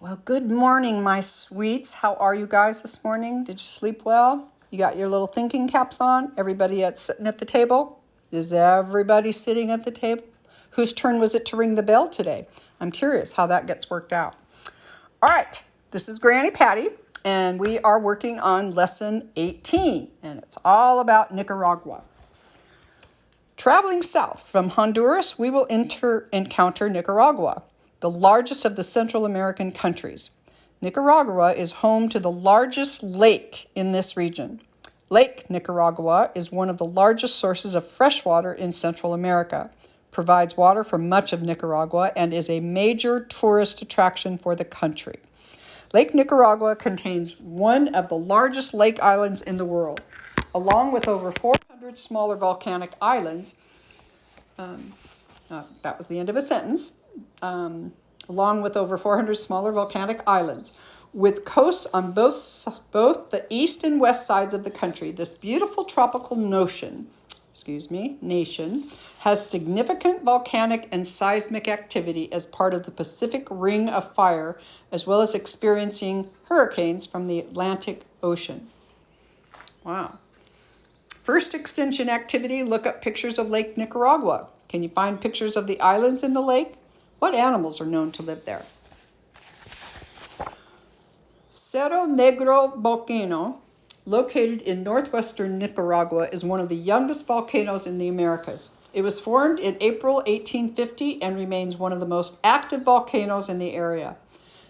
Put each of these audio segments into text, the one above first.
Well, good morning, my sweets. How are you guys this morning? Did you sleep well? You got your little thinking caps on? Everybody sitting at the table? Is everybody sitting at the table? Whose turn was it to ring the bell today? I'm curious how that gets worked out. All right, this is Granny Patty, and we are working on lesson 18, and it's all about Nicaragua. Traveling south from Honduras, we will encounter Nicaragua, the largest of the Central American countries. Nicaragua is home to the largest lake in this region. Lake Nicaragua is one of the largest sources of fresh water in Central America, provides water for much of Nicaragua, and is a major tourist attraction for the country. Lake Nicaragua contains one of the largest lake islands in the world, along with over 400 smaller volcanic islands. That was the end of a sentence. Along with over 400 smaller volcanic islands, with coasts on both the east and west sides of the country. This beautiful tropical nation has significant volcanic and seismic activity as part of the Pacific Ring of Fire, as well as experiencing hurricanes from the Atlantic Ocean. Wow. First extension activity, look up pictures of Lake Nicaragua. Can you find pictures of the islands in the lake? What animals are known to live there? Cerro Negro volcano, located in northwestern Nicaragua, is one of the youngest volcanoes in the Americas. It was formed in April 1850 and remains one of the most active volcanoes in the area.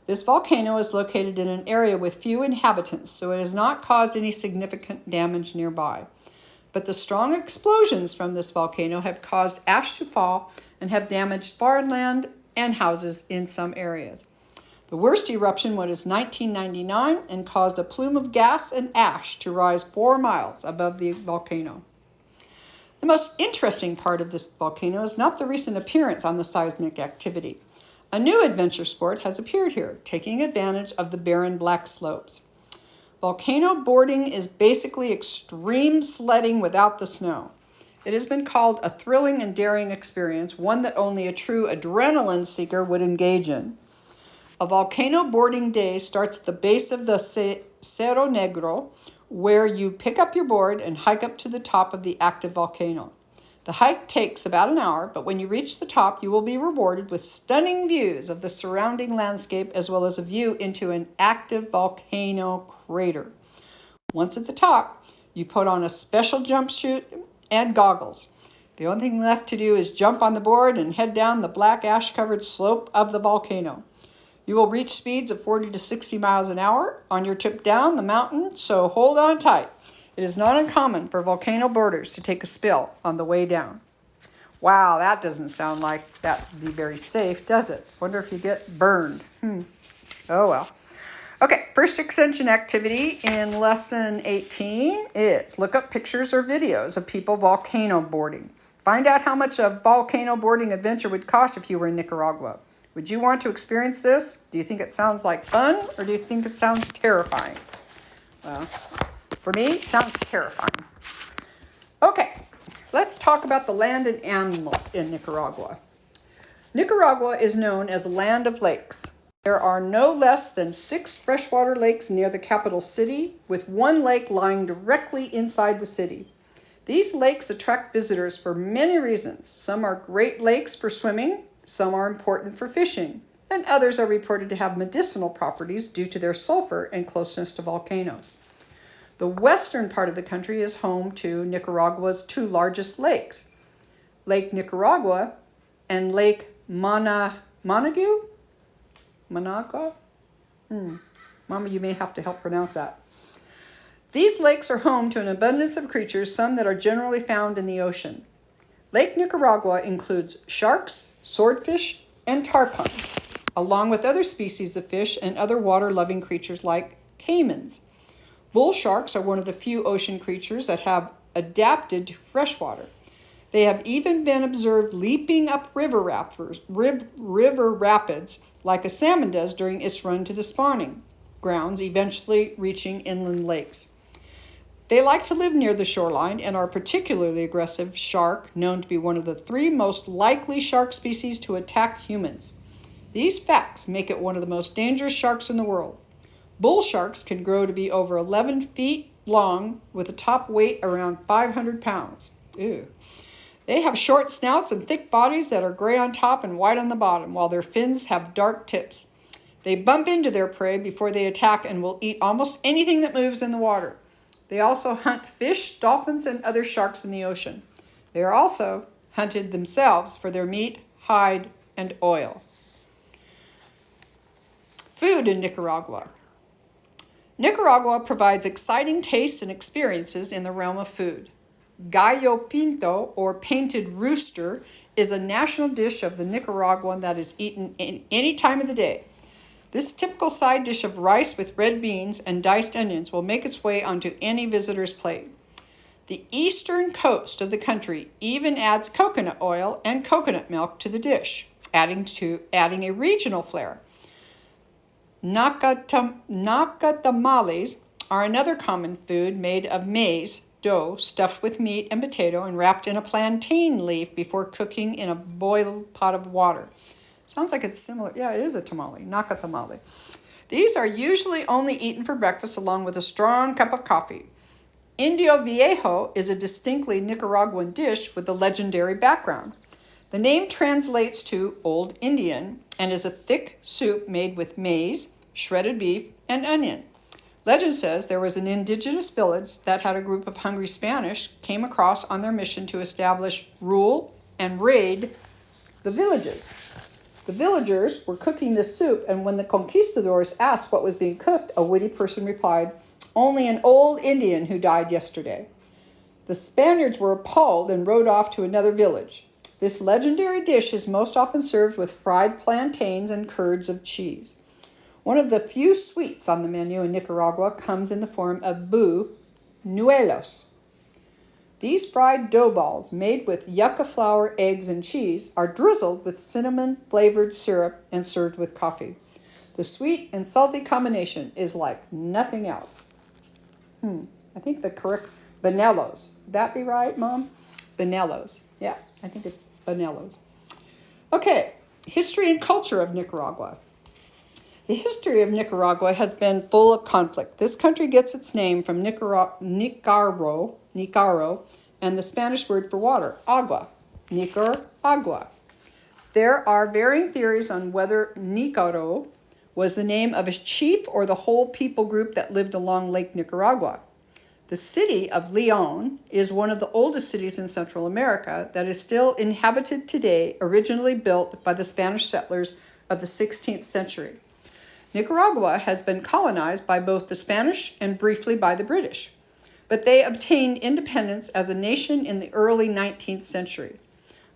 This volcano is located in an area with few inhabitants, so it has not caused any significant damage nearby. But the strong explosions from this volcano have caused ash to fall and have damaged farmland and houses in some areas. The worst eruption was 1999 and caused a plume of gas and ash to rise 4 miles above the volcano. The most interesting part of this volcano is not the recent appearance on the seismic activity. A new adventure sport has appeared here, taking advantage of the barren black slopes. Volcano boarding is basically extreme sledding without the snow. It has been called a thrilling and daring experience, one that only a true adrenaline seeker would engage in. A volcano boarding day starts at the base of the Cerro Negro, where you pick up your board and hike up to the top of the active volcano. The hike takes about an hour, but when you reach the top, you will be rewarded with stunning views of the surrounding landscape as well as a view into an active volcano crater. Once at the top, you put on a special jumpsuit and goggles. The only thing left to do is jump on the board and head down the black ash-covered slope of the volcano. You will reach speeds of 40 to 60 miles an hour on your trip down the mountain, so hold on tight. It is not uncommon for volcano boarders to take a spill on the way down. Wow, that doesn't sound like that would be very safe, does it? Wonder if you get burned. Oh well. Okay, first extension activity in lesson 18 is look up pictures or videos of people volcano boarding. Find out how much a volcano boarding adventure would cost if you were in Nicaragua. Would you want to experience this? Do you think it sounds like fun, or do you think it sounds terrifying? Well, for me, it sounds terrifying. Okay, let's talk about the land and animals in Nicaragua. Nicaragua is known as a land of lakes. There are no less than 6 freshwater lakes near the capital city, with one lake lying directly inside the city. These lakes attract visitors for many reasons. Some are great lakes for swimming, some are important for fishing, and others are reported to have medicinal properties due to their sulfur and closeness to volcanoes. The western part of the country is home to Nicaragua's 2 largest lakes, Lake Nicaragua and Lake Managua? Mama, you may have to help pronounce that. These lakes are home to an abundance of creatures, some that are generally found in the ocean. Lake Nicaragua includes sharks, swordfish, and tarpon, along with other species of fish and other water-loving creatures like caimans. Bull sharks are one of the few ocean creatures that have adapted to freshwater. They have even been observed leaping up river rapids like a salmon does during its run to the spawning grounds, eventually reaching inland lakes. They like to live near the shoreline and are a particularly aggressive shark, known to be one of the 3 most likely shark species to attack humans. These facts make it one of the most dangerous sharks in the world. Bull sharks can grow to be over 11 feet long with a top weight around 500 pounds. Ew. They have short snouts and thick bodies that are gray on top and white on the bottom, while their fins have dark tips. They bump into their prey before they attack and will eat almost anything that moves in the water. They also hunt fish, dolphins, and other sharks in the ocean. They are also hunted themselves for their meat, hide, and oil. Food in Nicaragua. Nicaragua provides exciting tastes and experiences in the realm of food. Gallo pinto, or painted rooster, is a national dish of the Nicaraguan that is eaten in any time of the day. This typical side dish of rice with red beans and diced onions will make its way onto any visitor's plate. The eastern coast of the country even adds coconut oil and coconut milk to the dish, adding a regional flair. Nacatamales are another common food made of maize dough stuffed with meat and potato and wrapped in a plantain leaf before cooking in a boiled pot of water. Sounds like it's similar. Yeah, it is a tamale, nacatamale. These are usually only eaten for breakfast along with a strong cup of coffee. Indio Viejo is a distinctly Nicaraguan dish with a legendary background. The name translates to Old Indian and is a thick soup made with maize, shredded beef, and onion. Legend says there was an indigenous village that had a group of hungry Spanish came across on their mission to establish, rule, and raid the villages. The villagers were cooking this soup, and when the conquistadors asked what was being cooked, a witty person replied, "Only an old Indian who died yesterday." The Spaniards were appalled and rode off to another village. This legendary dish is most often served with fried plantains and curds of cheese. One of the few sweets on the menu in Nicaragua comes in the form of buñuelos. These fried dough balls, made with yucca flour, eggs, and cheese, are drizzled with cinnamon-flavored syrup and served with coffee. The sweet and salty combination is like nothing else. I think the correct Buñuelos. Would that be right, Mom? Buñuelos. Yeah, I think it's Buñuelos. Okay, history and culture of Nicaragua. The history of Nicaragua has been full of conflict. This country gets its name from Nicaro, and the Spanish word for water, agua, Nicaragua. There are varying theories on whether Nicaro was the name of a chief or the whole people group that lived along Lake Nicaragua. The city of Leon is one of the oldest cities in Central America that is still inhabited today, originally built by the Spanish settlers of the 16th century. Nicaragua has been colonized by both the Spanish and briefly by the British, but they obtained independence as a nation in the early 19th century.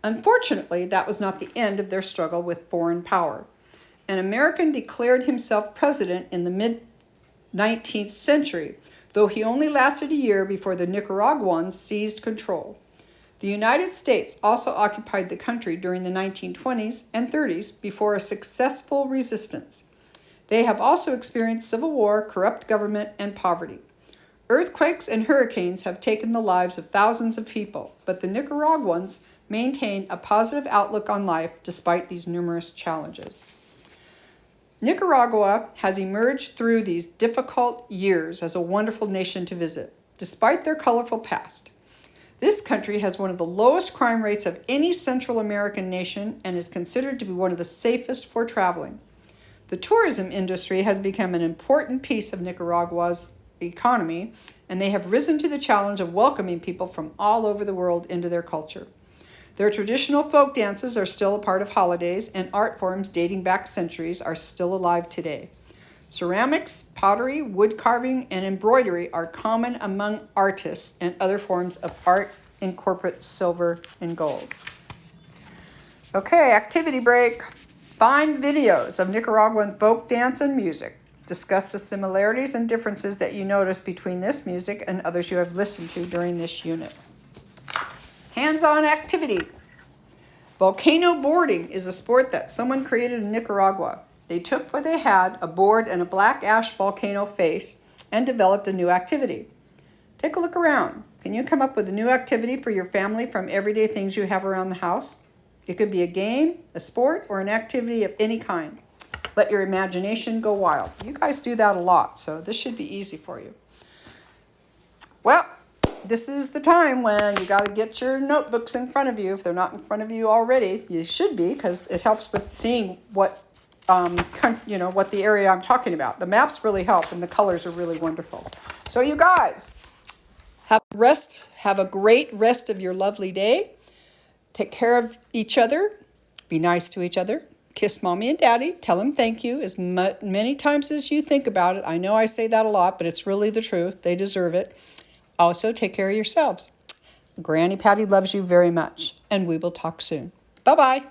Unfortunately, that was not the end of their struggle with foreign power. An American declared himself president in the mid-19th century, though he only lasted a year before the Nicaraguans seized control. The United States also occupied the country during the 1920s and 30s before a successful resistance. They have also experienced civil war, corrupt government, and poverty. Earthquakes and hurricanes have taken the lives of thousands of people, but the Nicaraguans maintain a positive outlook on life despite these numerous challenges. Nicaragua has emerged through these difficult years as a wonderful nation to visit, despite their colorful past. This country has one of the lowest crime rates of any Central American nation and is considered to be one of the safest for traveling. The tourism industry has become an important piece of Nicaragua's economy, and they have risen to the challenge of welcoming people from all over the world into their culture. Their traditional folk dances are still a part of holidays, and art forms dating back centuries are still alive today. Ceramics, pottery, wood carving, and embroidery are common among artists, and other forms of art incorporate silver and gold. Okay, activity break. Find videos of Nicaraguan folk dance and music. Discuss the similarities and differences that you notice between this music and others you have listened to during this unit. Hands-on activity. Volcano boarding is a sport that someone created in Nicaragua. They took what they had, a board and a black ash volcano face, and developed a new activity. Take a look around. Can you come up with a new activity for your family from everyday things you have around the house? It could be a game, a sport, or an activity of any kind. Let your imagination go wild. You guys do that a lot, so this should be easy for you. Well, this is the time when you got to get your notebooks in front of you. If they're not in front of you already, you should be, because it helps with seeing what, what the area I'm talking about. The maps really help, and the colors are really wonderful. So you guys, have a great rest of your lovely day. Take care of each other. Be nice to each other. Kiss mommy and daddy. Tell them thank you as many times as you think about it. I know I say that a lot, but it's really the truth. They deserve it. Also, take care of yourselves. Granny Patty loves you very much, and we will talk soon. Bye-bye.